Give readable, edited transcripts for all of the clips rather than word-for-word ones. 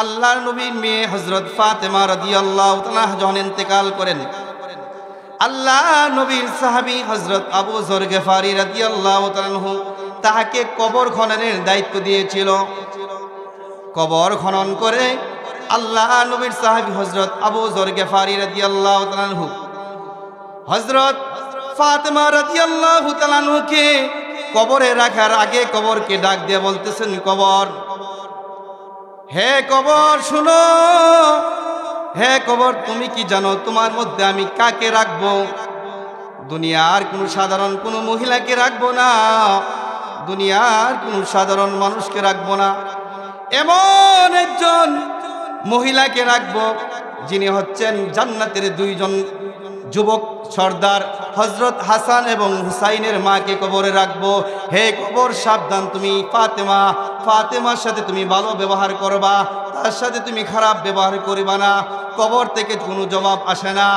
আল্লাহর নবীর মেয়ে হযরত ফাতেমা রাদিয়াল্লাহু তাআলা যখন ইন্তেকাল করেন, আল্লাহ নবীর সাহাবী হযরত আবু যর গিফারি রাদিয়াল্লাহু তাআলা আনহু তাহাকে কবর খননের দায়িত্ব দিয়েছিল। কবর খনন করে আল্লাহ নবীর সাহাবী হযরত আবু যর গিফারি রাদিয়াল্লাহু তাআলা আনহু হযরত ফাতেমা রাদিয়াল্লাহু তাআলা আনহুকে কবরে রাখার আগে কবরকে ডাক দিয়ে বলতেছেন, কবর, হে কবর শুনো, হে কবর তুমি কি জানো তোমার মধ্যে আমি কাকে রাখবো? দুনিয়ার কোনো সাধারণ কোনো মহিলাকে রাখবো না, দুনিয়ার কোনো সাধারণ মানুষকে রাখবো না, এমন একজন মহিলাকে রাখবো যিনি হচ্ছেন জান্নাতের দুইজন যুবক সর্দার হযরত হাসান এবং হুসাইনের মাকে কবরে রাখবো। হে কবর সাবধান, তুমি ফাতেমার সাথে তুমি ভালো ব্যবহার করবা, তার সাথে তুমি খারাপ ব্যবহার করিবা না। কবর থেকে কোনো জবাব আসে না।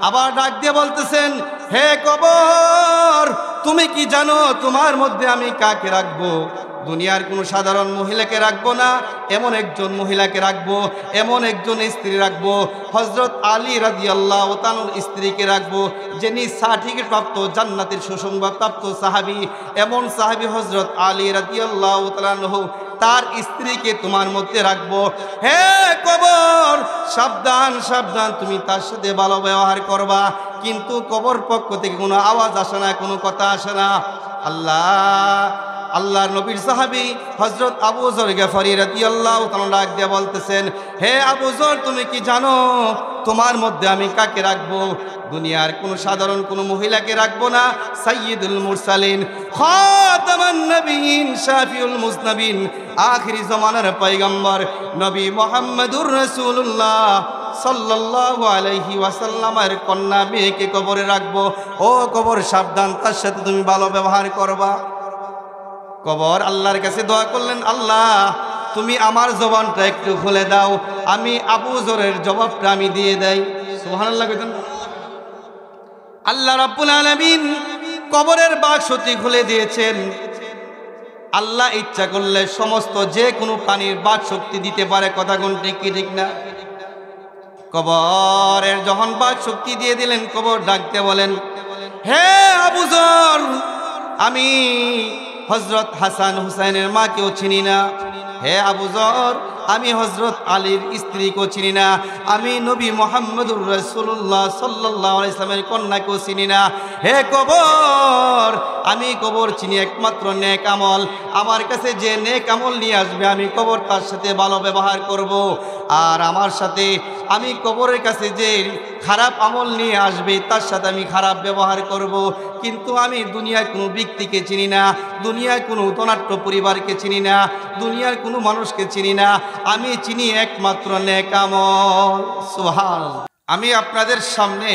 আবার ডাক দিয়ে বলতেছেন, হে কবর তুমি কি জানো তোমার মধ্যে আমি কাকে রাখবো? দুনিয়ার কোনো সাধারণ মহিলাকে রাখবো না, এমন একজন মহিলাকে রাখবো, এমন একজন স্ত্রী রাখবো, হযরত আলী রাদিয়াল্লাহু তাআলার স্ত্রীকে রাখবো, যিনি সার্টিফিকেট প্রাপ্ত জান্নাতের সুসংবাদ প্রাপ্ত সাহাবী। এমন সাহাবী হযরত আলী রাদিয়াল্লাহু তাআলা আনহু, তার স্ত্রীকে তোমার মধ্যে রাখবো। হে কবর সাবধান সাবধান, তুমি তার সাথে ভালো ব্যবহার করবা, কিন্তু কবর পক্ষ থেকে কোনো আওয়াজ আসে না, কোনো কথা আসে না। আল্লাহর নবীর সাহাবী হযরত আবু যর গিফারি রাদিয়াল্লাহু তাআলা ডাক দিয়ে বলতেছেন, হে আবু যর তুমি কি জানো তোমার মধ্যে আমি কাকে রাখবো? দুনিয়ার কোনো সাধারণ কোনো মহিলাকে রাখবো না, সাইয়্যিদুল মুরসালিন, খাতামান নবিয়্যিন, শাফিউল মুজনাবিন, আখিরি জামানার পয়গম্বর নবী মুহাম্মদুর রাসূলুল্লাহ সাল্লাল্লাহু আলাইহি ওয়াসাল্লামের কন্যা মেয়েকে কবরে রাখবো। ও কবর সাবধান, তার সাথে তুমি ভালো ব্যবহার করবা। কবর আল্লাহর কাছে দোয়া করলেন, আল্লাহ তুমি আমার জবানটা একটু খুলে দাও, আমি আবু যরের জবাবটা আমি দিয়ে দেই। সুবহানাল্লাহ কইতেন। আল্লাহ রাব্বুল আলামিন কবরের বাক্সটি খুলে দিয়েছেন। আল্লাহ ইচ্ছা করলে সমস্ত যে কোনো প্রাণীর বাক শক্তি দিতে পারে। কথা কোন ঠিক কি ঠিক না? কবরের যখন বাক শক্তি দিয়ে দিলেন, কবর ডাকতে বলেন, হে আবু যর আমি হযরত হাসান হুসাইনের মাকেও চিনি না। হে আবু যর আমি হযরত আলীর স্ত্রীকেও চিনি না, আমি নবী মুহাম্মদুর রাসূলুল্লাহ সাল্লাল্লাহু আলাইহি ওয়াসাল্লামের কন্যাকেও চিনি না। হে কবর আমি কবর চিনি একমাত্র নেক আমল। আমার কাছে যে নেক আমল নিয়ে আসবে আমি কবর তার সাথে ভালো ব্যবহার করব, আর আমার সাথে আমি কবরের কাছে যে খারাপ আমল নিয়ে আসবে তার সাথে আমি খারাপ ব্যবহার করব। কিন্তু আমি দুনিয়ার কোনো ব্যক্তিকে চিনি না, দুনিয়ার কোনো ধনাঢ্য পরিবারকে চিনি না, দুনিয়ার কোনো মানুষকে চিনি না, আমি চিনি একমাত্র নেক আমল। সুবহানাল্লাহ। আমি আপনাদের সামনে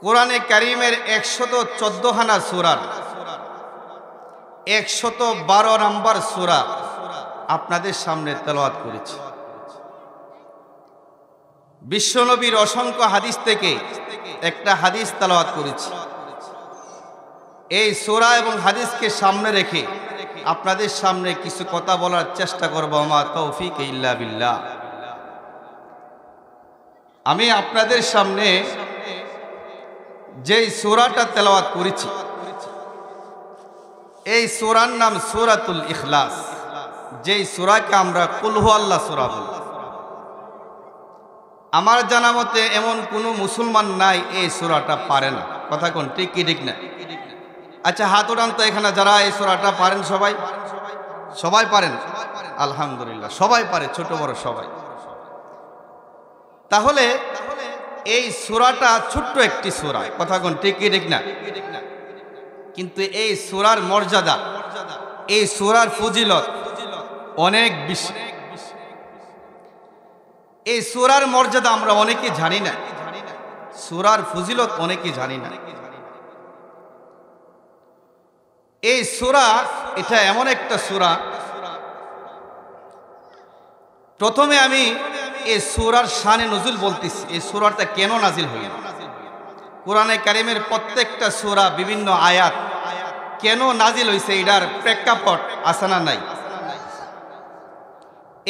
কোরআনে কারীমের 114খানা সূরার 112 নম্বর সূরা আপনাদের সামনে তেলাওয়াত করেছি। বিশ্বনবীর অসংখ্য হাদিস থেকে একটা হাদিস তেলাওয়াত করেছি। এই সূরা এবং হাদিসকে সামনে রেখে আপনাদের সামনে কিছু কথা বলার চেষ্টা করব। মা তৌফিক ইল্লা বিল্লাহ। আমি আপনাদের সামনে যেই সূরাটা তেলাওয়াত করেছি এই সূরার নাম সূরাতুল ইখলাস, যেই সূরাকে আমরা কুল হু আল্লাহ সূরা বলি। আমার জানা মতে এমন কোনো মুসলমান নাই এই সূরাটা পারে না। কথা কোন ঠিক কি ঠিক না? আচ্ছা হাত উঠান তো এখানে যারা এই সূরাটা পারেন। সবাই পারেন? আলহামদুলিল্লাহ, সবাই পারে, ছোট বড় সবাই। তাহলে এই সূরাটা ছোট্ট একটি সূরা। কথা কোন ঠিক কি ঠিক না? কিন্তু এই সূরার মর্যাদা, এই সূরার ফজিলত অনেক বেশি। এই সূরার মর্যাদা আমরা অনেকে জানি না, সূরার ফজিলত অনেকে জানি না। এই সূরা এটা এমন একটা সূরা, প্রথমে আমি এই সূরার শানে নজুল বলতেছি। এই সূরাটা কেন নাজিল হইল? কোরআনে কারীমের প্রত্যেকটা সূরা বিভিন্ন আয়াত কেন নাজিল হইছে এটার প্রেক্ষাপট আছে না নাই?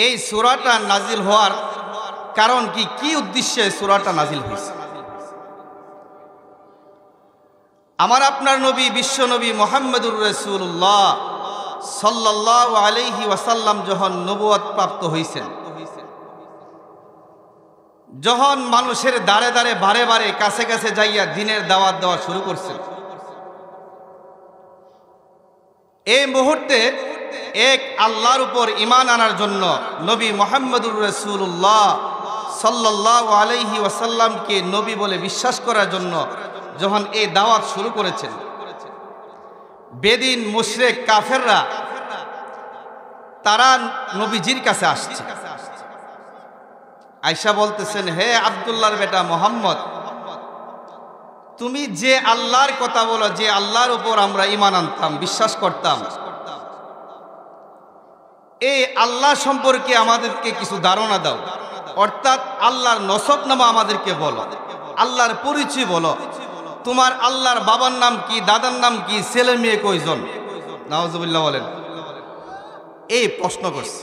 এই সূরাটা নাজিল হওয়ার কারণ কি, কি উদ্দেশ্যে সূরাটা নাজিল হয়েছে? আমার আপনার নবী, বিশ্ব নবী মুহাম্মদুর রাসূলুল্লাহ সাল্লাল্লাহু আলাইহি ওয়াসাল্লাম যখন নবুয়ত প্রাপ্ত হয়েছেন, যখন মানুষের দাঁড়ে দাঁড়ে বারে বারে কাছে কাছে যাইয়া দিনের দাওয়াত দেওয়া শুরু করছেন, এই মুহূর্তে এক আল্লাহর উপর ঈমান আনার জন্য নবী মুহাম্মদুর রাসূলুল্লাহ সাল্লাল্লাহু আলাইহি ওয়াসাল্লামকে নবী বলে বিশ্বাস করার জন্য যখন এই দাওয়াত শুরু করেছেন, বেদিন মুশরিক কাফেররা তারা নবীজির কাছে আসছে। আয়েশা বলতেছেন, হে আব্দুল্লাহর বেটা মুহাম্মদ, তুমি যে আল্লাহর কথা বলো, যে আল্লাহর উপর আমরা ঈমান আনতাম, বিশ্বাস করতাম, এই আল্লাহ সম্পর্কে আমাদেরকে কিছু ধারণা দাও, অর্থাৎ আল্লাহর নসবনামা আমাদেরকে বলো, আল্লাহর পরিচয় বলো। তোমার আল্লাহর বাবার নাম কি, দাদার নাম কি, ছেলে মেয়ে কয়জন? নাউজুবিল্লাহ বলেন। এই প্রশ্ন করছে।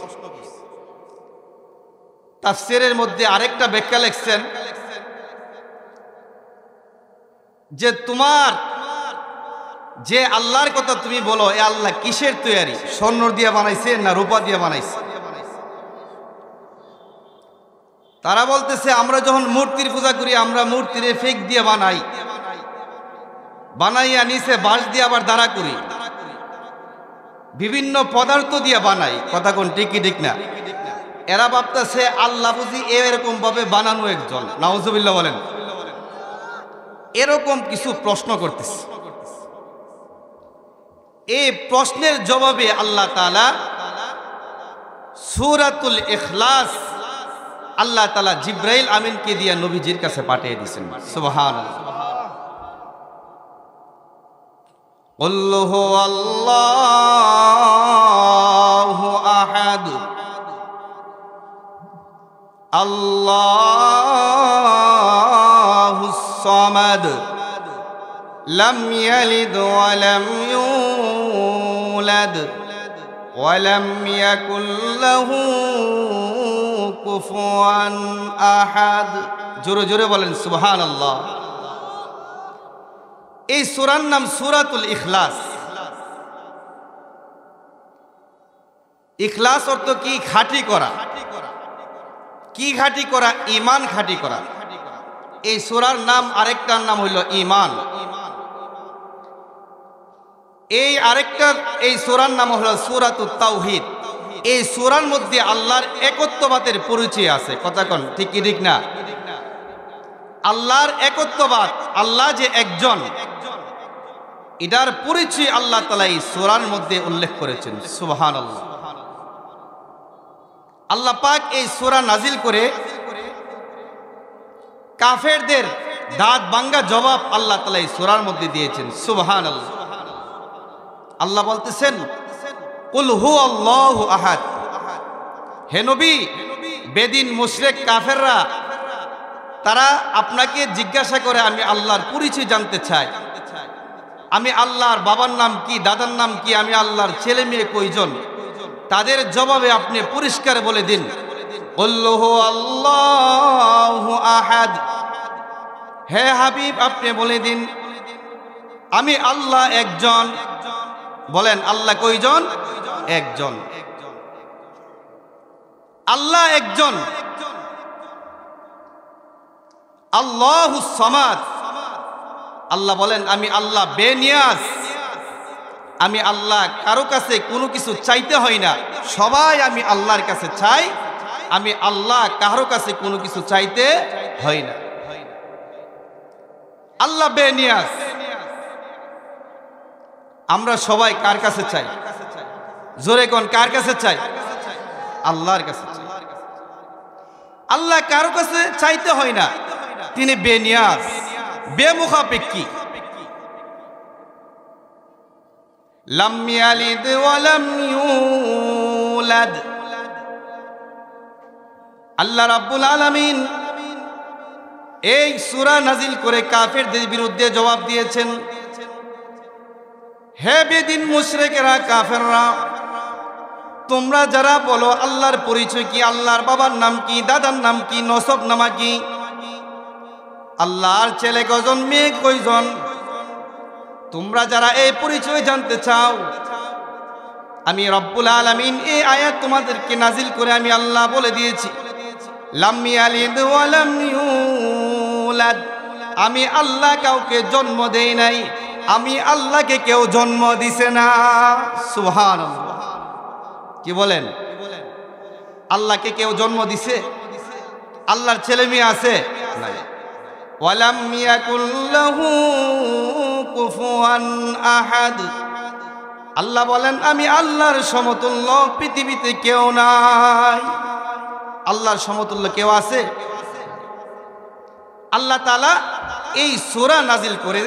তাফসীরের মধ্যে আরেকটা ব্যাখ্যা লিখছেন যে তোমার যে আল্লাহর কথা তুমি বলো, এ আল্লাহ কিসের তৈরি? স্বর্ণ দিয়ে বানাইছে না রূপা দিয়ে বানাইছে? তারা বলতেছে, আমরা যখন মূর্তির পূজা করি, আমরা মূর্তির ফেক দিয়ে বানাই, বানাইয়া নিচে বাঁশ দিয়ে আবার দাঁড়া করি, বিভিন্ন পদার্থ দিয়ে বানাই। কথা কোন ঠিক কি ঠিক না? এরা ভাবতেছে আল্লাহ বুঝি এরকম ভাবে বানানো একজন। নাউজুবিল্লাহ বলেন। এরকম কিছু প্রশ্ন করতেছে। এই প্রশ্নের জবাবে আল্লাহ তাআলা সূরাতুল ইখলাস আল্লাহ তাআলা জিবরাইল আমিনকে দিয়ে নবীজির কাছে পাঠিয়ে দিয়েছেন। সুবহানাল্লাহ। কুল হুয়াল্লাহু আহাদ আল্লাহুস সামাদ লাম ইয়ালিদ ওয়া লাম ইউলাদ ওয়া লাম ইয়াকুল লাহু কুফুয়ান আহাদ। জোরে জোরে বলেন সুবহানাল্লাহ। এই সূরার নাম সূরাতুল ইখলাস। ইখলাস অর্থ কি? খাঁটি করা। কি খাঁটি করা? ঈমান খাঁটি করা। এই সূরার নাম আরেকটার নাম হইল ঈমান। এই আরেকটা এই সূরার নাম হলো সূরাতুত তাওহীদ। এই সূরার মধ্যে আল্লাহর একত্ববাদের পরিচয় আছে। কথা কোন ঠিক কি ঠিক না? আল্লাহর একত্ববাদ, আল্লাহ যে একজন, এটার পরিচয় আল্লাহ তাআলা এই সূরার মধ্যে উল্লেখ করেছেন। সুবহানাল্লাহ। আল্লাহ পাক এই সূরা নাজিল করে কাফেরদের দাঁত ভাঙ্গা জবাব আল্লাহ তাআলা এই সূরার মধ্যে দিয়েছেন। সুবহানাল্লাহ। আল্লাহ বলতেছেন, কুল হুয়াল্লাহু আহাদ। হে নবী, বেদিন মুশরিক কাফেররা তারা আপনাকে জিজ্ঞাসা করে, আমি আল্লাহর পরিচয় জানতে চাই, আমি আল্লাহর বাবার নাম কি, দাদার নাম কি, আমি আল্লাহর ছেলে মেয়ে কয়জন? তাদের জবাবে আপনি পরিষ্কার বলে দিন, কুল হুয়াল্লাহু আহাদ। হে হাবিব, আপনি বলে দিন, আমি আল্লাহ একজন। বলেন, আল্লাহ কয়জন? একজন। আল্লাহ একজন। আল্লাহুস সামাদ। আল্লাহ বলেন, আমি আল্লাহ বেনিয়াজ। আমি আল্লাহ কারো কাছে কোনো কিছু চাইতে হয় না, সবাই আমি আল্লাহর কাছে চাই। আমি আল্লাহ কারো কাছে কোনো কিছু চাইতে হয় না। আল্লাহ বেনিয়াজ। আমরা সবাই কার কাছে চাই? জোরে কোন, কার কাছে চাই? আল্লাহর কাছে চাই। আল্লাহ কারো কাছে চাইতে হয় না, তিনি বেনিয়াজ, বেমুখাপেক্ষী। লাম ইয়ালিদ ওয়া লাম ইউলাদ। আল্লাহ রাব্বুল আলামিন এই সূরা নাজিল করে কাফেরদের বিরুদ্ধে জবাব দিয়েছেন, হে বেদিন মুশরিকেরা, কাফেররা, তোমরা যারা বলো আল্লাহর পরিচয় কি, আল্লাহর বাবার নাম কি, দাদার নাম কি, নসব নামা কি, আল্লাহর ছেলে কয়জন, মেয়ে কয়জন, তোমরা যারা এই পরিচয় জানতে চাও, আমি রব্বুল আলামিন এই আয়াত তোমাদেরকে নাজিল করে আমি আল্লাহ বলে দিয়েছি, লাম ইয়ালিদ ওয়া লাম ইউলাদ, আমি আল্লাহ কাউকে জন্ম দেই নাই, আমি আল্লাহকে কেউ জন্ম দিছে না। সুবহানাল্লাহ। কি বলেন? আল্লাহকে কেউ জন্ম দিছে? আল্লাহর ছেলে মেয়ে আছে? নাই। ওয়ালাম ইয়াকুল লাহু কুফুয়ান আহাদ, আল্লাহ বলেন আমি আল্লাহর সমতুল্য পৃথিবীতে কেউ নাই। আল্লাহর সমতুল্য কেউ আছে? আল্লাহ তাআলা এই সূরা নাজিল করে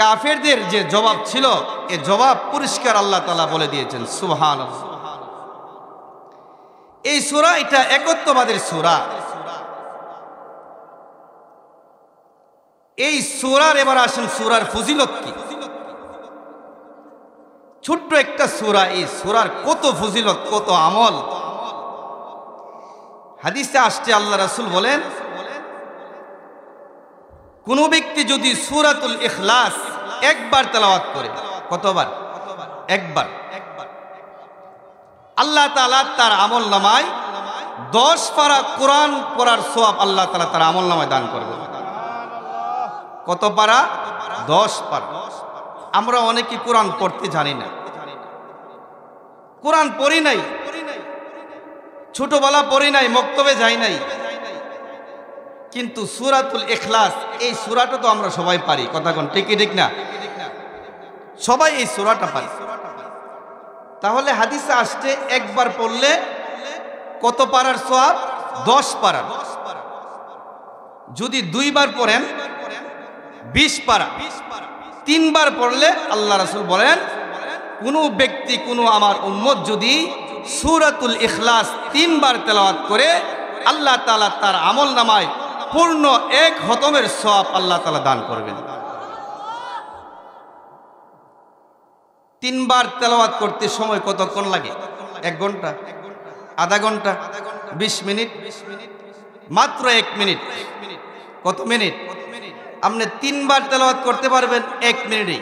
কাফেরদের যে জবাব ছিল, এই জবাব পরিষ্কার আল্লাহ তাআলা বলে দিয়েছেন। সুবহানাল্লাহ। এই সূরা এটা একত্ববাদের সূরা। এই সূরার এবার আসেন সূরার ফজিলত কি। ছোট্ট একটা সূরা, এই সূরার কত ফজিলত, কত আমল। হাদিসে আসছে আল্লাহ রাসূল বলেন, কোন ব্যক্তি যদি সূরাতুল ইখলাস একবার তেলাওয়াত করে, কতবার? একবার, আল্লাহ তাআলা তার আমল নামায় 10 পারা কোরআন পড়ার সওয়াব আল্লাহ তাআলা তার আমল নামায় দান করবে। কত পারা? 10 পারা। আমরা অনেকে কোরআন পড়তে জানি না, কোরআন পড়ি নাই, ছোটবেলা পড়ি নাই, মক্তবে যাই নাই, কিন্তু সূরাতুল ইখলাস এই সূরাটা তো আমরা সবাই পারি। কথা কোন ঠিক ঠিক না? সবাই এই সূরাটা পারি। তাহলে হাদিসে আসছে একবার পড়লে কত পারার সওয়াব? 10 পারা। যদি 2 বার পড়েন 20 পারা। 3 বার পড়লে আল্লাহ রাসূল বলেন, কোনো ব্যক্তি, কোনো আমার উম্মত যদি সূরাতুল ইখলাস 3 বার তেলাওয়াত করে, আল্লাহ তাআলা তার আমল নামায় পূর্ণ 1 খতমের সওয়াব আল্লাহ তাআলা দান করবেন। 3 বার তেলাওয়াত করতে সময় কতক্ষণ লাগে? 1 ঘন্টা, আধা ঘন্টা, 20 মিনিট, মাত্র 1 মিনিট। কত মিনিট? আপনি 3 বার তেলাওয়াত করতে পারবেন 1 মিনিটে।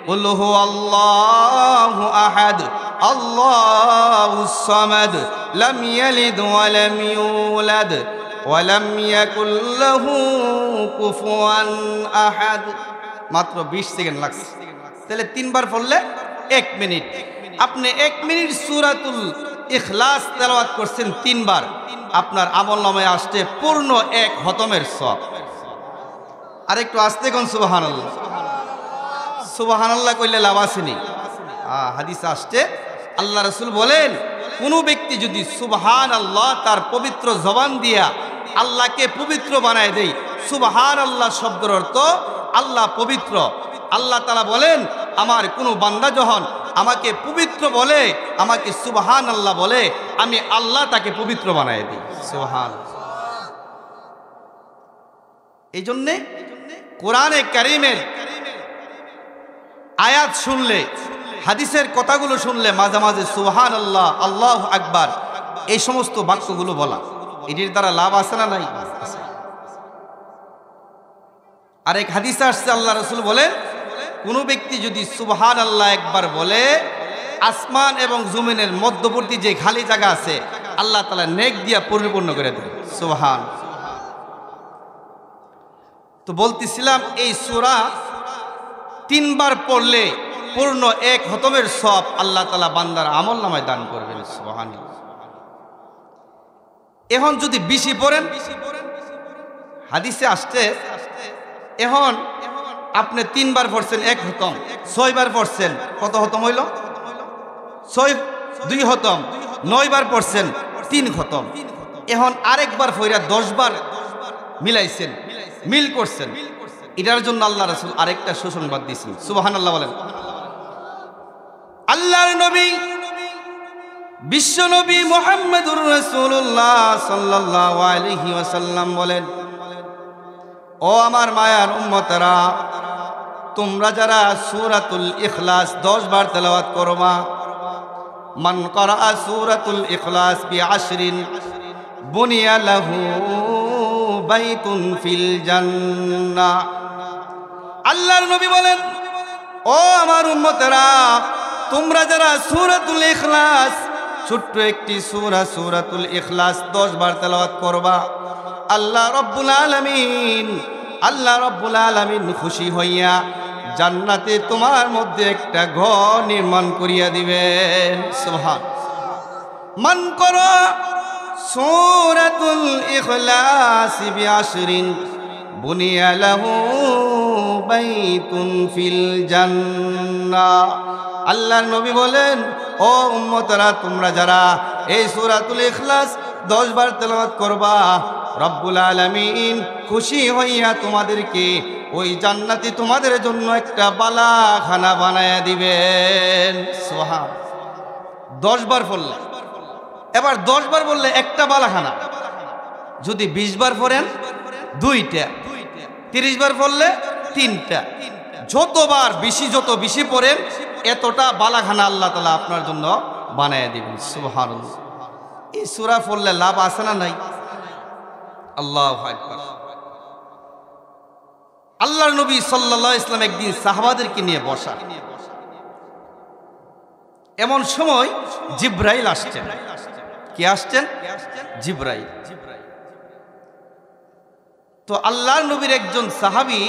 কুল হু আল্লাহু আহাদ আল্লাহুস সামাদ লাম ইয়ালিদ ওয়া লাম ইউলাদ ওয়া লাম ইয়াকুল লাহু কুফুয়ান আহাদ। মাত্র 20 সেকেন্ড লাগছে। তাহলে 3 বার পড়লে 1 মিনিট। আপনি 1 মিনিট সূরাতুল ইখলাস তেলাওয়াত করছেন 3 বার, আপনার আমলনামায় আসছে পূর্ণ 1 খতমের সওয়াব। আরেকটু আস্তে কোন সুবহানাল্লাহ। সুবহানাল্লাহ কইলে লাভ আসেনি। হাদিস আসছে আল্লাহ রাসূল বলেন, কোন ব্যক্তি যদি সুবহানাল্লাহ তার পবিত্র জবান দিয়া আল্লাহকে পবিত্র বানায় দেয়। সুবহানাল্লাহ শব্দের অর্থ আল্লাহ পবিত্র। আল্লাহ তাআলা বলেন, আমার কোন বান্দা যখন আমাকে পবিত্র বলে, আমাকে সুবহানাল্লাহ বলে, আমি আল্লাহ তাকে পবিত্র বানায় দিই। সুবহানাল্লাহ। এই জন্যে কোরআনে কারীমের আয়াত শুনলে, হাদিসের কথাগুলো শুনলে মাঝে মাঝে সুবহানাল্লাহ, আল্লাহু আকবার এই সমস্ত বাক্যগুলো বলা, এটির দ্বারা লাভ আছে না নাই? আরেক হাদিসে আসছে আল্লাহ রাসূল বলেন, কোন ব্যক্তি যদি সুবহানাল্লাহ একবার বলে, আসমান এবং জমিনের মধ্যবর্তী যে খালি জায়গা আছে আল্লাহ তাআলা নেক দিয়া পরিপূর্ণ করে দেন। সুবহান। তো বলতেছিলাম এই সূরা 3 বার পড়লে পূর্ণ 1 খতমের সওয়াব আল্লাহ তাআলা বান্দার আমলনামায় দান করবেন। সুবহানাল্লাহ। এখন যদি বেশি পড়েন, হাদিসে আসছে এখন আপনি 3 বার পড়ছেন 1 খতম, 6 বার পড়ছেন কত খতম হইল? 6 2 খতম, 9 বার পড়ছেন 3 খতম। এখন আরেকবার পড়া 10 বার মিলাইছেন, মিল করছেন। এটার জন্য আল্লাহ রাসূল আরেকটা সুসংবাদ দিয়েছেন। সুবহানাল্লাহ বলেন। আল্লাহর নবী বিশ্ব নবী মুহাম্মদুর রাসূলুল্লাহ সাল্লাল্লাহু আলাইহি ওয়াসাল্লাম বলেন, ও আমার মায়ার উম্মতেরা, তোমরা যারা সূরাতুল ইখলাস 10 বার তেলাওয়াত করবা, মান ক্বারাআ সূরাতুল ইখলাস বিআশরিন বুনিয়া লাহু বাইতুন ফিল জান্নাহ। আল্লাহর নবী বলেন, ও আমার উম্মতেরা, তোমরা যারা সূরাতুল ইখলাস, ছোট্ট একটি সূরা সূরাতুল ইখলাস 10 বার তেলাওয়াত করবা, আল্লাহ রাব্বুল আলামিন খুশি হইয়া জান্নাতে তোমার মধ্যে একটা ঘর নির্মাণ করিয়া দিবেন। সুবহান। মান ক্বারা সূরাতুল ইখলাস বিআশরিন বুনিয়া লাহু বাইতুন ফিল জান্নাহ। আল্লাহর নবী বলেন, ও উম্মতরা, তোমরা যারা এই সূরাতুল ইখলাস 10 বার তেলাওয়াত করবা, রব্বুল আলামিন খুশি হইয়া তোমাদেরকে ওই জান্নাতে তোমাদের জন্য একটা বালাখানা বানায়া দিবেন। সুবহান। 10 বার পড়লে, এবার 10 বার বললে একটা বালাখানা, যদি 20 বার পড়েন 2টা, 30 বার পড়লে 3টা, যতবার বেশি যত বেশি পড়েন এতটা বালাখানা আল্লাহ তাআলা আপনার জন্য বানায়া দিবেন। সুবহানাল্লাহ। এই সূরা পড়লে লাভ আছে না নাই? আল্লাহু আকবার। আল্লাহর নবী সাল্লাল্লাহু আলাইহি ওয়াসাল্লাম একদিন সাহাবাদেরকে নিয়ে বসা, এমন সময় জিবরাইল আসছেন। কে আসছেন? জিবরাইল। তো আল্লাহর নবীর একজন সাহাবী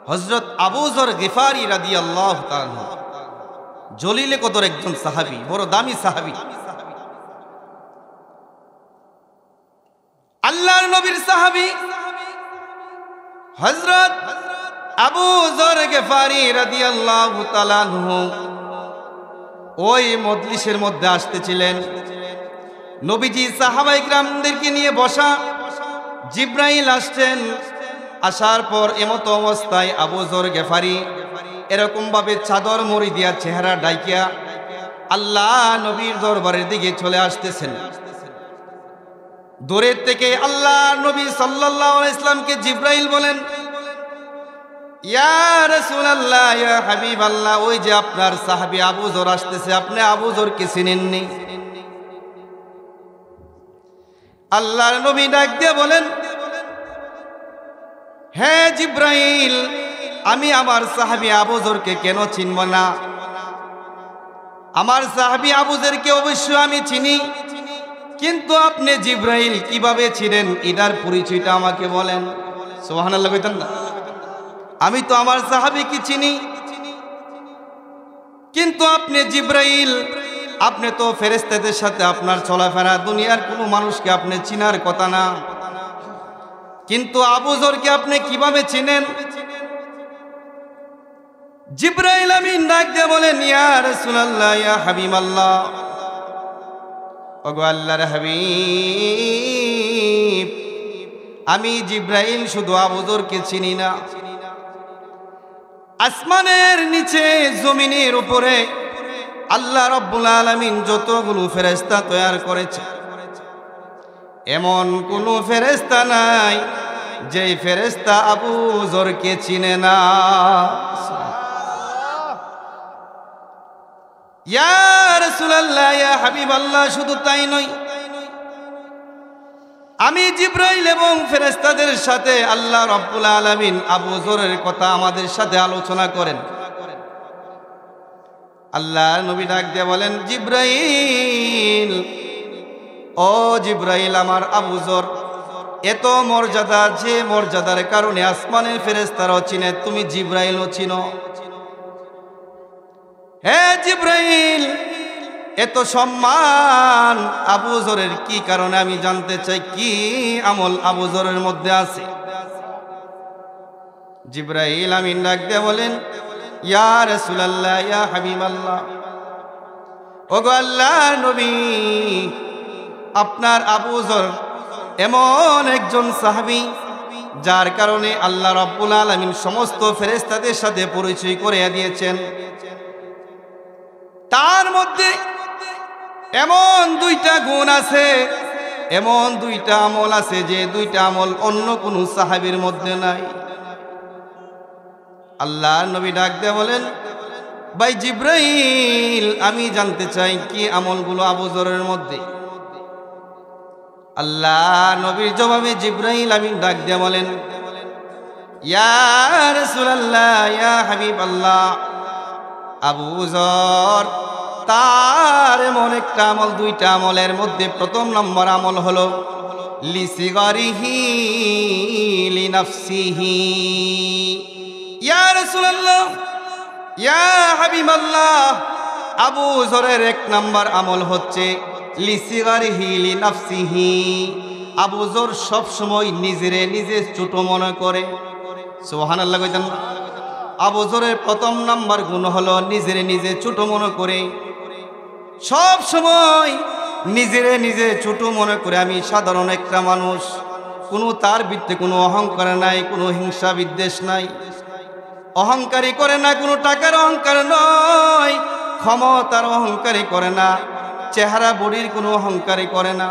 হযরত আবু যর গিফারি রাদিয়াল্লাহু তাআলা, জলিলে কদর একজন সাহাবী, বড় দামি সাহাবী। আল্লাহর নবীর সাহাবী হযরত আবু যর গিফারি রাদিয়াল্লাহু তাআলা ওই মজলিসের মধ্যে আসতেছিলেন। নবীজি সাহাবায়ে কিরামদেরকে নিয়ে বসা, জিবরাইল আসছেন। আসার পর এমতো অবস্থায় আবু যর গিফারি এরকম ভাবে চাদর মুড়ি দিয়া চেহারা ডাইকিয়া আল্লাহ নবীর দরবারের দিকে চলে আসতেছেন। দূরের থেকে আল্লাহ নবী সাল্লাল্লাহু আলাইহি ওয়াসাল্লামকে জিবরাইল বলেন, ইয়া রাসূলুল্লাহ, ইয়া হাবিবাল্লাহ, ওই যে আপনার সাহাবী আবু যর আসতেছে, আপনি আবু যরকে চিনেননি? আল্লাহর নবী ডাক দিয়ে বলেন, হ্যাঁ জিবরাইল, আমি আমার সাহাবী আবু যরকে কেন চিনব না? আমার সাহাবী আবু যরকে অবশ্যই আমি চিনি, কিন্তু আপনি জিবরাইল কিভাবে ছিলেন এটার পরিচয়টা আমাকে বলেন। সুবহানাল্লাহ কইতেন না? আমি তো আমার সাহাবীকে চিনি, কিন্তু আপনি জিবরাইল, আপনি তো ফেরেশতাদের সাথে আপনার চলাফেরা, দুনিয়ার কোনো মানুষকে আপনি চিনার কথা না, কিন্তু আবু যরকে আপনি কিভাবে চিনেন? জিবরাইল আমিন ডাক দিয়ে বলেন, ইয়া রাসূলুল্লাহ, ইয়া হাবিবাল্লাহ, ওগো আল্লাহর হাবিব, আমি জিবরাইল শুধু আবু যরকে চিনি না, আসমানের নিচে জমিনের উপরে আল্লাহ রাব্বুল আলামিন যতগুলো ফেরেশতা তৈরি করেছে, এমন কোন ফেরেশতা নাই যে ফেরেশতা আবু যরকে চিনে না। ইয়া রাসূলুল্লাহ, ইয়া হাবিবাল্লাহ, শুধু তাই নয়, আমি জিবরাইল এবং ফেরেশতাদের সাথে আল্লাহ রাব্বুল আলামিন আবু যরের কথা আমাদের সাথে আলোচনা করেন। আল্লাহ নবী ডাক দিয়ে বলেন, জিবরাইল, ও জিবরাইল, আমার আবু যর এত মর্যাদা, যে মর্যাদার কারণে আসমানের ফেরেশতারাও চিনে, তুমি জিবরাইলও চিনো। হে জিবরাইল, এত সম্মান আবু যরের কি কারণে? আমি জানতে চাই কি আমল আবু যরের মধ্যে আছে। জিবরাইল আমিন ডাক দিয়ে বলেন, ইয়া রাসূলুল্লাহ, ইয়া হাবিবাল্লাহ, ওগো আল্লাহর নবী, আপনার আবু যর এমন একজন সাহাবী যার কারণে আল্লাহ রাব্বুল আলামিন সমস্ত ফেরেশতাদের সাথে পরিচয় করিয়ে দিয়েছেন। তার মধ্যে এমন 2টা গুণ আছে, এমন 2টা আমল আছে, যে 2টা আমল অন্য কোনো সাহাবীর মধ্যে নাই। আল্লাহর নবী ডাক দিয়ে বলেন, ভাই জিব্রাইল, আমি জানতে চাই কি আমলগুলো আবু যরের মধ্যে। আল্লাহ নবীর জবাবে জিব্রাইল আমিন ডাক দিয়ে বলেন, ইয়া রাসূলুল্লাহ, ইয়া হাবিবাল্লাহ, আবু যর তার এমন একটা আমল, দুইটা আমলের মধ্যে প্রথম নম্বর আমল হলো লিসিগারিহি লিনাফসিহি। ইয়া রাসূলুল্লাহ, ইয়া হাবিবাল্লাহ, আবু যরের এক নম্বর আমল হচ্ছে লিসিগারিহি লিনাফসিহি। আবু যর সব সময় নিজেরে নিজে ছোট মনে করে। সুবহানাল্লাহ কইতেন না? আবু যরের প্রথম নাম্বার গুণ হলো নিজেরে নিজে ছোট মনে করে, সব সময় নিজেরে নিজে ছোট মনে করে। আমি সাধারণ একটা মানুষ, কোনো তার ভিতরে কোনো অহংকার নাই, কোনো হিংসা বিদ্বেষ নাই, অহংকারী করে না, কোনো টাকার অহংকার নয়, ক্ষমতার অহংকারী করে না, চেহারা বডির কোনো অহংকারী করে না,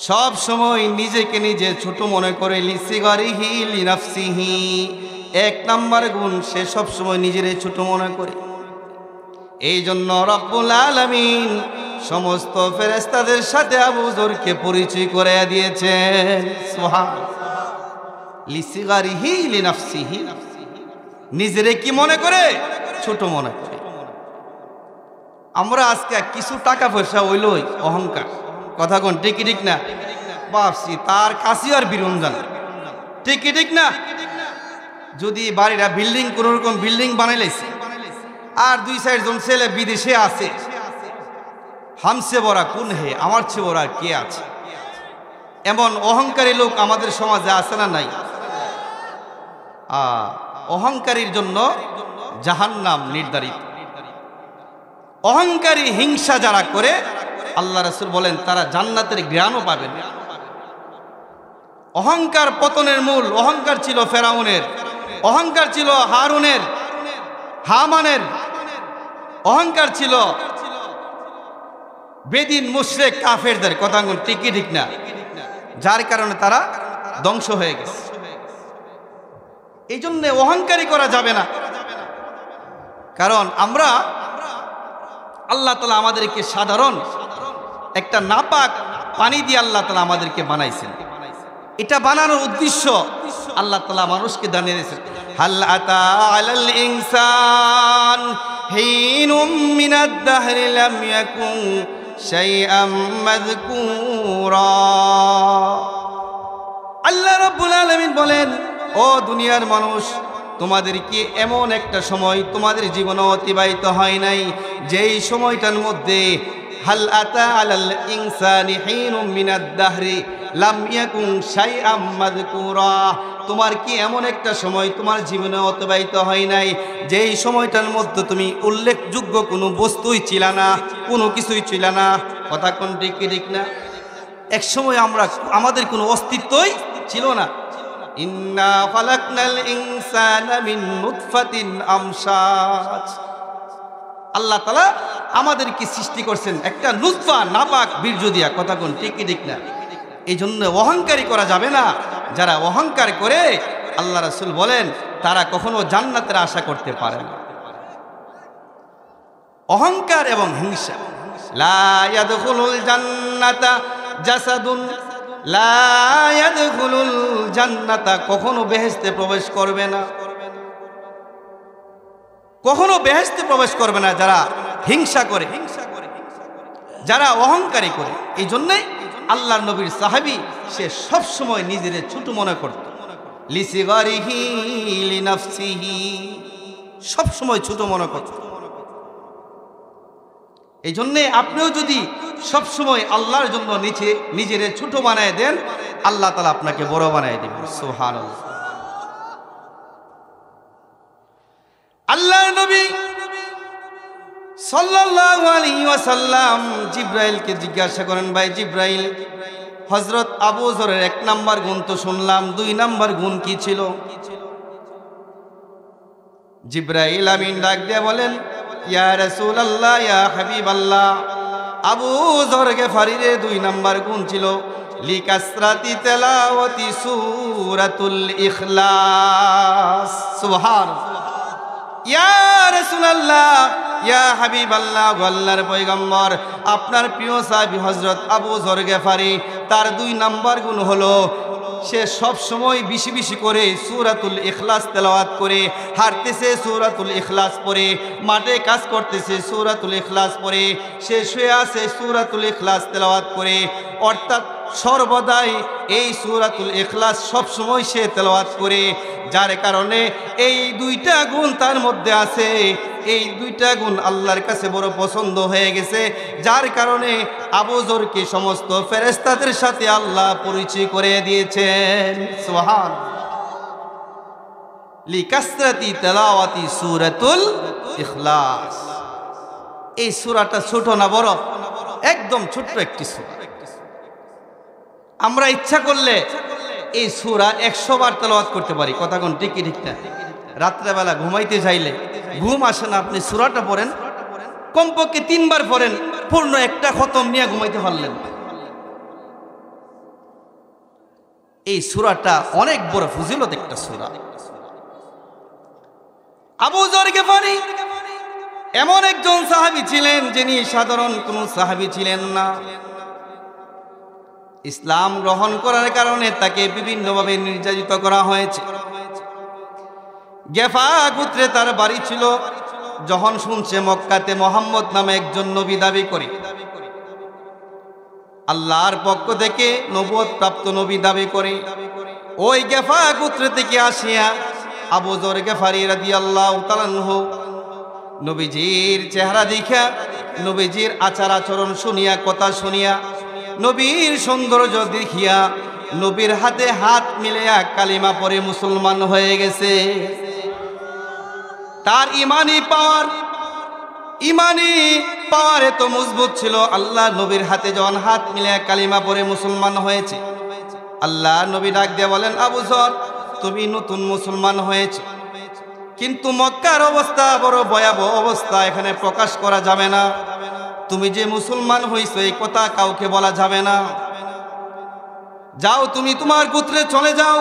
সব সময় নিজেকে নিজে ছোট মনে করে। লিসিগারিহি লিনাফসিহি, এক নাম্বার গুণ, সে সব সময় নিজের ছোট মনে করে। এই জন্য রব্বুল আলামিন সমস্ত ফেরেশতাদের সাথে আবু যরকে পরিচয় করে দিয়েছেন। সুবহানাল্লাহ। লিসিগারিহি লিনাফসিহি, নিজেরে কি মনে করে? ছোট মনে করে। আমরা আজকে কিছু টাকা পয়সা হইলই অহংকার, কথা কোন ঠিক ঠিক না? ভাবছি তার কাছে আর বিরম জানা, ঠিক ঠিক না? যদি বাড়িটা বিল্ডিং কোন রকম বিল্ডিং বানাইলেছে, আর 2-4 জন ছেলে বিদেশে আছে, হামসে বড়া কোন হে, আমার চেয়ে বড়া কে আছে? এমন অহংকারী লোক আমাদের সমাজে আছে না নাই? অহংকারীর জন্য জাহান্নাম নির্ধারিত। অহংকারী হিংসা যারা করে, আল্লাহ রাসূল বলেন তারা জান্নাতের ঘ্রাণও পাবেন। অহংকার পতনের মূল। অহংকার ছিল ফেরাউনের, অহংকার ছিল হারুনের, হামানের, অহংকার ছিল বেদিন মুশরিক কাফেরদের, কথা ঠিক ঠিক না? যার কারণে তারা ধ্বংস হয়ে গেছে। এই জন্য অহংকারী করা যাবে না, কারণ আমরা আল্লাহ তাআলা আমাদেরকে সাধারণ একটা নাপাক পানি দিয়ে আল্লাহ তাআলা আমাদেরকে বানাইছেন। এটা বানানোর উদ্দেশ্য আল্লাহ তাআলা মানুষকে জানিয়ে দিয়েছেন, হাল আতা আলাল ইনসান হিনুম মিনাদ দাহরি লাম ইয়াকুন শাইআম মাযকুরা। আল্লাহ রাব্বুল আলামিন বলেন, ও দুনিয়ার মানুষ, তোমাদের কি এমন একটা সময় তোমাদের জীবনে অতিবাহিত হয় নাই, যেই সময়টার মধ্যে হাল আতা আলাল ইনসানি হিনুম মিনাদ দাহরি লাম ইয়াকুন শাইআম মাযকুরা। তোমার কি এমন একটা সময় তোমার জীবনে অতিবাহিত হয় নাই, যেই সময়টার মধ্যে তুমি উল্লেখযোগ্য কোনো বস্তুই ছিল না, কোনো কিছুই ছিল না? কথা কোন ঠিক ঠিক না? এক সময় আমাদের কোনো অস্তিত্বই ছিল না। ইন্না খালাকনাল ইনসানা মিন নুতফাতিন আমশাজ। আল্লাহ তাআলা আমাদেরকে সৃষ্টি করছেন একটা নুতফা, নাপাক বীর্য দিয়া, কথা কোন ঠিক ঠিক না? এই জন্য অহংকারী করা যাবে না। যারা অহংকার করে, আল্লাহ রাসূল বলেন তারা কখনো জান্নাতের আশা করতে পারে না। অহংকার এবং হিংসা, লা ইয়াদখুলুল জান্নাতা জাসাদুন লা ইয়াদখুলুল জান্নাতা, কখনো বেহেশতে প্রবেশ করবে না, কখনো বেহেশতে প্রবেশ করবে না যারা হিংসা করে, যারা অহংকারী করে। এই জন্যই আল্লাহর নবীর সাহাবী সে সব সময় নিজের ছোট মনে করত। লিসিগারিহি লিনাফসিহি, সব সময় ছোট মনে করত। এই জন্যে আপনিও যদি সব সময় আল্লাহর জন্য নিজের ছোট বানায় দেন, আল্লাহ তাআলা আপনাকে বড় বানায় দিবেন। সুবহানাল্লাহ। আল্লাহর নবী সাল্লাল্লাহু আলাইহি ওয়াসাল্লাম জিব্রাইলকে জিজ্ঞাসা করেন, ভাই জিব্রাইল, হযরত আবু যরের 1 নাম্বার গুণ তো শুনলাম, 2 নাম্বার গুণ কি ছিল? জিব্রাইল আমিন ডাক দিয়ে বলেন, ইয়া রাসূলুল্লাহ, ইয়া হাবিবাল্লাহ, আবু যর গফারীর 2 নাম্বার গুণ ছিল লিকাসরাতি তিলাওয়াতি সূরাতুল ইখলাস। সুবহানাল্লাহ। ইয়া রাসূলুল্লাহ, ইয়া হাবিবাল্লাহ, আল্লাহর পয়গম্বর, আপনার প্রিয় সাহাবী হযরত আবু যর গিফারি, তার 2 নাম্বার গুণ হলো সে সব সময় বেশি বেশি করে সূরাতুল ইখলাস তেলাওয়াত করে, হাঁটতেছে সূরাতুল ইখলাস পড়ে, মাঠে কাজ করতেছে সূরাতুল ইখলাস পড়ে, সে শুয়ে আছে সূরাতুল ইখলাস তেলাওয়াত করে, অর্থাৎ সর্বদাই এই সূরাতুল ইখলাস সব সময় সে তেলাওয়াত করে। যার কারণে এই 2টা গুণ তার মধ্যে আছে, এই 2টা গুণ আল্লাহর কাছে বড় পছন্দ হয়ে গেছে। যার কারণে আবু যরকে সমস্ত ফেরেশতাদের সাথে আল্লাহ পরিচয় করে দিয়েছেন। সুবহান লিকাসরাতি তেলাওয়াতি সূরাতুল ইখলাস। এই সূরাটা ছোট না বড়? একদম ছোট্ট একটি সূরা। আমরা ইচ্ছা করলে এই সূরা 100 বার তেলাওয়াত করতে পারি। কথা কোন ঠিক কি ঠিক না? রাত্রেবেলা ঘুমাইতে চাইলে ঘুম আসে না, আপনি সূরাটা পড়েন, কমপক্ষে 3 বার পড়েন, পূর্ণ একটা খতম নিয়ে ঘুমাইতে পারলেন। এই সূরাটা অনেক বড় ফজিলত একটা সূরা। আবু যর গিফারি এমন একজন সাহাবী ছিলেন যিনি সাধারণ কোনো সাহাবী ছিলেন না। ইসলাম গ্রহণ করার কারণে তাকে বিভিন্নভাবে নির্যাতিত করা হয়েছে। গেফা গোত্রে তার বাড়ি ছিল। যখন শুনছে মক্কাতে মুহাম্মদ নামে একজন নবী দাবি করে, আল্লাহর পক্ষ থেকে নবুয়ত প্রাপ্ত নবী দাবি করে, ওই গেফা গোত্র থেকে আসিয়া আবু যর গিফারি রাদিয়াল্লাহু তাআলা আনহু নবীজির চেহারা দেখা, নবীজির আচার আচরণ শুনিয়া, কথা শুনিয়া, নবীর সৌন্দর্য দেখিয়া নবীর হাতে হাত মিলাইয়া কালিমা পড়ে মুসলমান হয়ে গেছে। তার ইমানি পাওয়ার এত মজবুত ছিল, আল্লাহ নবীর হাতে যখন হাত মিলাইয়া কালিমা পড়ে মুসলমান হয়েছে, আল্লাহ নবী ডাক দিয়ে বলেন, আবু যর, তুমি নতুন মুসলমান হয়েছে, কিন্তু মক্কার অবস্থা বড় ভয়াবহ অবস্থা, এখানে প্রকাশ করা যাবে না। তুমি যে মুসলমান হইছো এই কথা কাউকে বলা যাবে না। যাও, তুমি তোমার গোত্রে চলে যাও।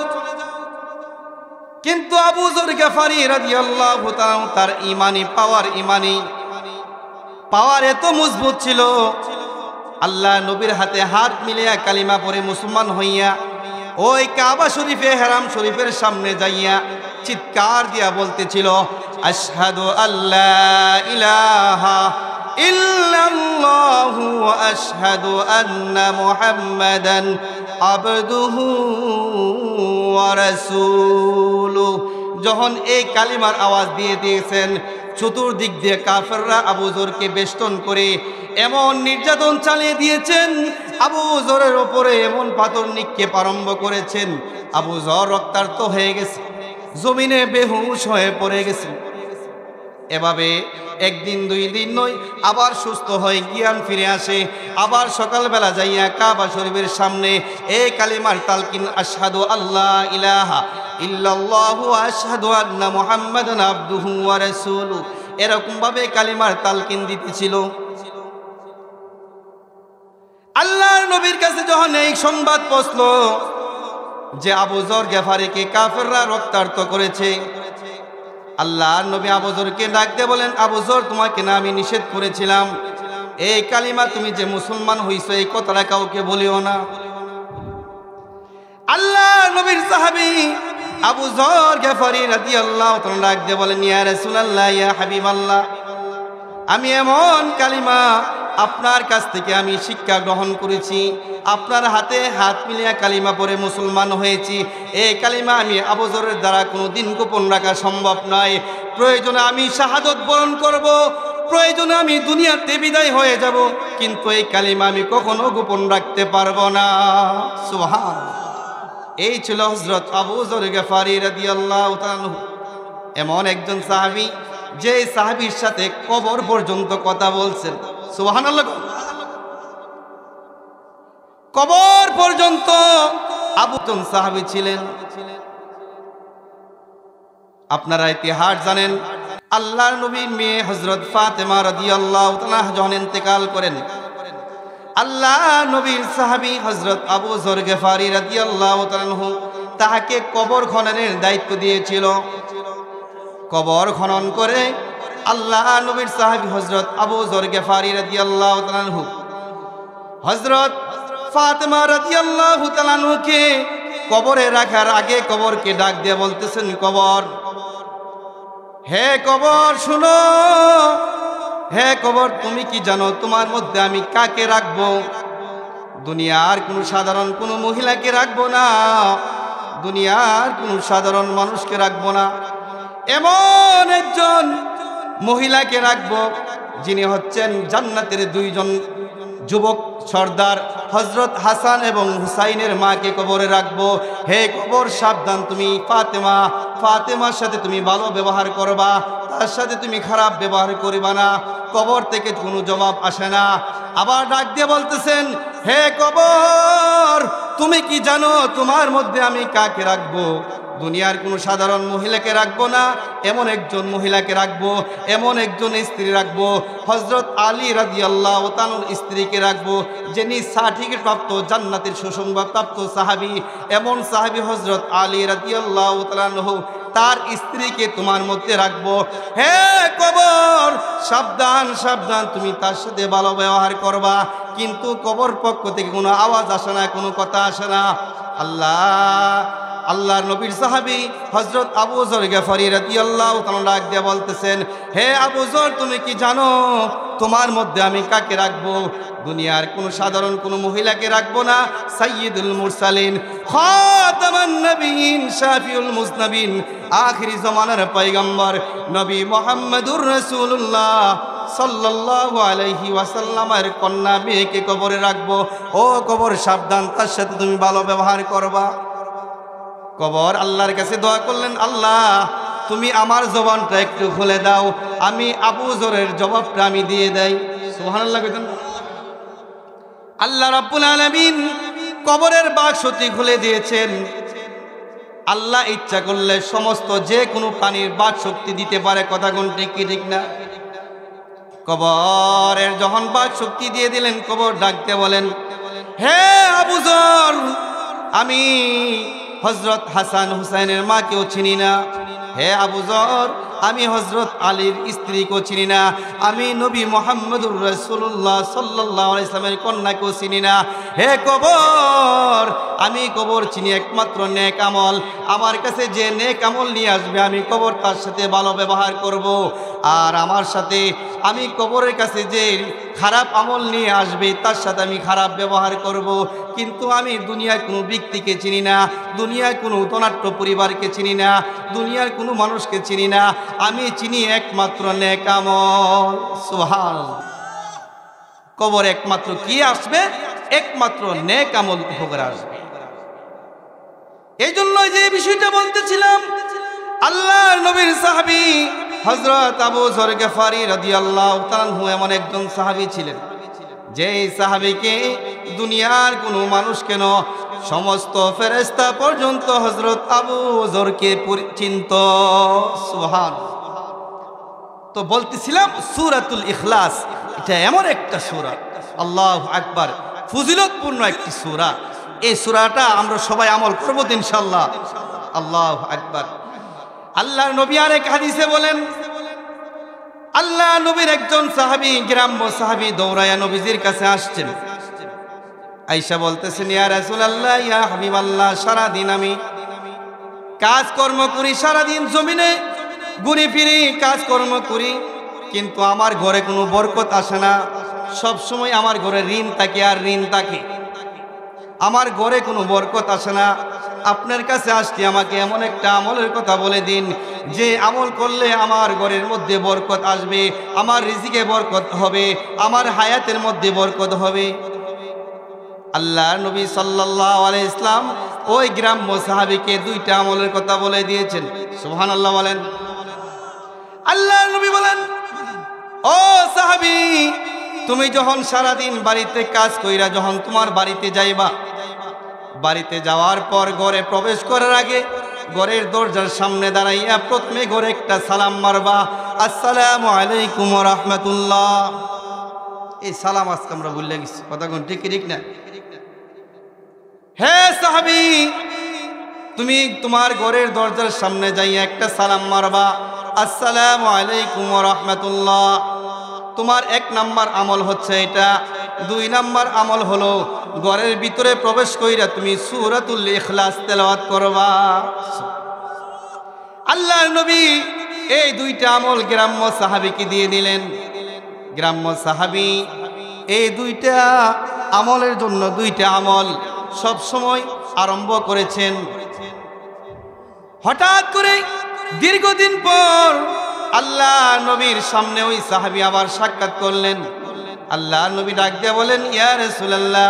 কিন্তু আবু যর গিফারি রাদিয়াল্লাহু তাআলা তার ইমানি পাওয়ার এত মজবুত ছিল, আল্লাহ নবীর হাতে হাত মিলিয়া কালিমা পড়ে মুসলমান হইয়া ওই কাবা শরীফে, হেরাম শরীফের সামনে যাইয়া চিৎকার দিয়া বলতেছিল, আশহাদু আল্লা ইলাহা ইল্লাল্লাহু ওয়া আশহাদু আন্না মুহাম্মাদান আবদুহু ওয়া রাসূলুহু। যখন এই কালিমার আওয়াজ দিয়ে দিয়েছেন, চতুর্দিক দিয়ে কাফেররা আবু যরকে বেষ্টন করে এমন নির্যাতন চালিয়ে দিয়েছেন, আবু যরের ওপরে এমন পাথর নিক্ষেপ আরম্ভ করেছেন, আবু যর রক্তাক্ত হয়ে গেছে, জমিনে বেহুশ হয়ে পড়ে গেছে। এভাবে একদিন 2 দিন নয়, আবার সুস্থ হয়ে জ্ঞান ফিরে আসে। আবার সকালবেলা যাইয়া কাবা শরীফের সামনে এই কালিমার তালকিন, আশহাদু আল্লা ইলাহা ইল্লাল্লাহু ওয়া আশহাদু আন্না মুহাম্মাদান আবদুহু ওয়া রাসূলুহু, এরকম ভাবে কালিমার তালকিন দিতেছিল। আল্লাহর নবীর কাছে যখন এই সংবাদ পৌঁছলো যে আবু যর গিফারিকে কাফেররা রক্তাক্ত করেছে, আল্লাহর নবী আবু যরকে ডাক দিয়ে বলেন, আবু যর, তোমাকে না আমি নিষেধ করেছিলাম এই কালিমা তুমি যে মুসলমান হইছো এই কথাটা কাউকে বলিও না। আল্লাহর নবীর সাহাবী আবু যর গিফারি রাদিয়াল্লাহু তাআলা ডাক দিয়ে বলেন, ইয়া রাসূলুল্লাহ, ইয়া হাবিবাল্লাহ, আমি এমন কালিমা আপনার কাছ থেকে আমি শিক্ষা গ্রহণ করেছি, আপনার হাতে হাত মিলিয়ে কালিমা পড়ে মুসলমান হয়েছি। এই কালিমা আমি আবু যরের দ্বারা কোনোদিন গোপন রাখা সম্ভব নয়। প্রয়োজনে আমি শাহাদত বরণ করব, প্রয়োজনে আমি দুনিয়াতে বিদায় হয়ে যাব, কিন্তু এই কালিমা আমি কখনো গোপন রাখতে পারবো না। সুবহান। এই ছিল হযরত আবু যর গিফারি রাদিয়াল্লাহু তাআলা, এমন একজন সাহাবী যে সাহাবীর সাথে কবর পর্যন্ত কথা বলছেন। সুবহানাল্লাহ। কবর পর্যন্ত আবু জন সাহাবী ছিলেন। আপনারা ইতিহাস জানেন, আল্লাহর নবীর মেয়ে হযরত ফাতেমা রাদিয়াল্লাহু তাআলা যখন ইন্তেকাল করেন, আল্লাহ নবীর সাহাবী হযরত আবু যর গিফারি রাদিয়াল্লাহু তাআলা তাহাকে কবর খননের দায়িত্ব দিয়েছিল। কবর খনন করে আল্লাহ নবীর সাহাবী হযরত আবু যর গিফারী রাদিয়াল্লাহু তাআলা আনহু হযরত ফাতেমা রাদিয়াল্লাহু তাআলা আনহুকে কবরে রাখার আগে কবরকে ডাক দিয়ে বলতেছেন, কবর, হে কবর শুনো, হে কবর তুমি কি জানো তোমার মধ্যে আমি কাকে রাখবো? দুনিয়ার কোনো সাধারণ কোনো মহিলাকে রাখবো না, দুনিয়ার কোনো সাধারণ মানুষকে রাখবো না, এমন একজন মহিলাকে রাখবো যিনি হচ্ছেন জান্নাতের দুইজন যুবক সর্দার হযরত হাসান এবং হুসাইনের মাকে কবরে রাখবো। হে কবর সাবধান, তুমি ফাতেমার সাথে তুমি ভালো ব্যবহার করবা, তার সাথে তুমি খারাপ ব্যবহার করবা না। কবর থেকে কোনো জবাব আসে না। আবার ডাক দিয়ে বলতেছেন, হে কবর তুমি কি জানো তোমার মধ্যে আমি কাকে রাখবো? দুনিয়ার কোনো সাধারণ মহিলাকে রাখবো না, এমন একজন মহিলাকে রাখবো, এমন একজন স্ত্রী রাখবো, হযরত আলী রাদিয়াল্লাহু তাআলার স্ত্রীকে রাখবো, যিনি সার্টিফিকেট প্রাপ্ত জান্নাতের সুসংবাদ প্রাপ্ত সাহাবী। এমন সাহাবী হযরত আলী রাদিয়াল্লাহু তাআলা আনহু, তার স্ত্রীকে তোমার মধ্যে রাখবো। হে কবর সাবধান সাবধান, তুমি তার সাথে ভালো ব্যবহার করবা, কিন্তু কবর পক্ষ থেকে কোনো আওয়াজ আসে না, কোনো কথা আসে না। আল্লাহর নবীর সাহাবী হযরত আবু যর গিফারী রাদিয়াল্লাহু তাআলা ডাক দিয়ে বলতেছেন, হে আবু যর তুমি কি জানো তোমার মধ্যে আমি কাকে রাখবো? দুনিয়ার কোনো সাধারণ কোনো মহিলাকে রাখবো না, সাইয়্যিদুল মুরসালিন, খাতামান নবিয়্যিন, শাফিউল মুজনাবিন, আখিরি জামানার পয়গম্বর নবী মুহাম্মদুর রাসূলুল্লাহ সাল্লাল্লাহু আলাইহি ওয়াসাল্লামের কন্যা মেয়েকে কবরে রাখবো। ও কবর সাবধান, তার সাথে তুমি ভালো ব্যবহার করবা। কবর আল্লাহর কাছে দোয়া করলেন, আল্লাহ তুমি আমার জবানটা একটু খুলে দাও, আমি আবু যরের জবাবটা আমি দিয়ে দেই। সুবহানাল্লাহ। আল্লাহ রাব্বুল আলামিন কবরের বাক্সটি খুলে দিয়েছেন। আল্লাহ ইচ্ছা করলে সমস্ত যে কোনো প্রাণীর বাক শক্তি দিতে পারে, কথা কোন ঠিক কি ঠিক না? কবরের যখন বাক শক্তি দিয়ে দিলেন, কবর ডাকতে বলেন, হে আবু যর আমি হযরত হাসান হুসাইনের মাকেও চিনি না। হে আবু যর আমি হযরত আলীর স্ত্রীকেও চিনি না, আমি নবী মুহাম্মদুর রাসূলুল্লাহ সাল্লাল্লাহু আলাইহি ওয়াসাল্লামের কন্যাকেও চিনি না। হে কবর আমি কবর চিনি একমাত্র নেক আমল, আমার কাছে যে নেক আমল নিয়ে আসবে আমি কবর তার সাথে ভালো ব্যবহার করব, আর আমার সাথে আমি কবরের কাছে যে খারাপ আমল নিয়ে আসবে তার সাথে আমি খারাপ ব্যবহার করব। কিন্তু আমি দুনিয়ার কোনো ব্যক্তিকে চিনি না, দুনিয়ার কোনো ধনাঢ্য পরিবারকে চিনি না, দুনিয়ার কোনো মানুষকে চিনি না, আমি চিনি একমাত্র নেক আমল। সুবহানাল্লাহ। কবর একমাত্র কি আসবে? একমাত্র নেক আমল উপকার আসবে। এই জন্য যে বিষয়টা বলতেছিলাম, আল্লাহর নবীর সাহাবী হযরত আবু যর গিফারী রাদিয়াল্লাহু তাআলা আনহু এমন একজন সাহাবী ছিলেন, যেই সাহাবীকে দুনিয়ার কোনো মানুষ কেন, সমস্ত ফেরেশতা পর্যন্ত হযরত আবু যরকে চিনত। সুবহানাল্লাহ। তো বলতেছিলাম সূরাতুল ইখলাস, এটা এমন একটা সূরা, আল্লাহু আকবার, ফজিলতপূর্ণ একটি সূরা। এই সূরাটা আমরা সবাই আমল করব তো ইনশাআল্লাহ। আল্লাহু আকবার। আল্লাহর নবী আরেক হাদিসে বলেন, আল্লাহ নবীর একজন সাহাবী, গ্রাম্য সাহাবী দৌড়ায়া নবীজির কাছে আসছেন। আয়েশা বলতেছেন, ইয়া রাসূলুল্লাহ, ইয়া হাবিবাল্লাহ, সারাদিন আমি কাজকর্ম করি, সারাদিন জমিনে ঘুরে ফিরি, কাজকর্ম করি, কিন্তু আমার ঘরে কোনো বরকত আসে না। সব সময় আমার ঘরে ঋণ থাকে আর ঋণ থাকে, আমার ঘরে কোনো বরকত আসে না। আপনার কাছে আসছি, আমাকে এমন একটা আমলের কথা বলে দিন যে আমল করলে আমার ঘরের মধ্যে বরকত আসবে, আমার রিজিকে বরকত হবে, আমার হায়াতের মধ্যে বরকত হবে। আল্লাহ নবী সাল্লাল্লাহু আলাইহি ইসলাম ওই গ্রাম্য সাহাবীকে দুইটা আমলের কথা বলে দিয়েছেন। সুবহানাল্লাহ বলেন। আল্লাহ নবী বলেন, ও সাহাবী, তুমি যখন সারাদিন বাড়িতে কাজ কইরা যখন তোমার বাড়িতে যাইবা, বাড়িতে যাওয়ার পর ঘরে প্রবেশ করার আগে ঘরের দরজার সামনে দাঁড়াইয়া প্রথমে ঘরে একটা সালাম মারবা, আসসালামু আলাইকুম ওয়া রাহমাতুল্লাহ। এই সালাম আজকে আমরা ভুলে গেছি, কথা কোন ঠিক ঠিক না? হে সাহাবী, তুমি তোমার ঘরের দরজার সামনে যাইয়া একটা সালাম মারবা, আসসালামু আলাইকুম ওয়া রাহমাতুল্লাহ। তোমার 1 নাম্বার আমল হচ্ছে এটা। 2 নাম্বার আমল হলো ঘরের ভিতরে প্রবেশ কইরা তুমি সূরাতুল ইখলাস তেলাওয়াত করবা। আল্লাহর নবী এই 2টা আমল গ্রাম্য সাহাবীকে দিয়ে দিলেন। গ্রাম্য সাহাবী এই 2টা আমলের জন্য 2টা আমল সব সময় আরম্ভ করেছেন। হঠাৎ করে দীর্ঘদিন পর আল্লাহ নবীর সামনে ওই সাহাবী আবার সাক্ষাৎ করলেন। আল্লাহ নবী ডাক দিয়ে বলেন, ইয়া রাসূলুল্লাহ।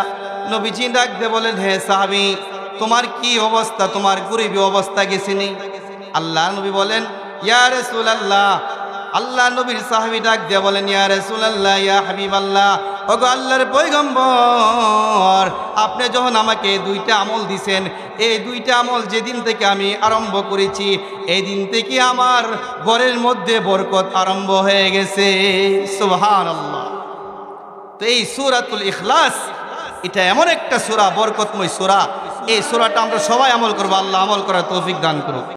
নবীজি ডাক দিয়ে বলেন, হে সাহাবী, তোমার কি অবস্থা? তোমার গরিবী অবস্থা গেছেনি? আল্লাহ নবী বলেন, ইয়া রাসূলুল্লাহ। আল্লাহ নবীর সাহাবী ডাক দিয়ে বলেন, ইয়া রাসূলুল্লাহ, ইয়া হাবিবাল্লাহ, ওগো আল্লাহর পয়গম্বর, আপনি যখন আমাকে 2টা আমল দিছেন, এই 2টা আমল যেদিন থেকে আমি আরম্ভ করেছি, এই দিন থেকে আমার ঘরের মধ্যে বরকত আরম্ভ হয়ে গেছে। সুবহানাল্লাহ। তো এই সূরাতুল ইখলাস এটা এমন একটা সূরা, বরকতময় সূরা। এই সূরাটা আমরা সবাই আমল করব। আল্লাহ আমল করার তৌফিক দান করুন।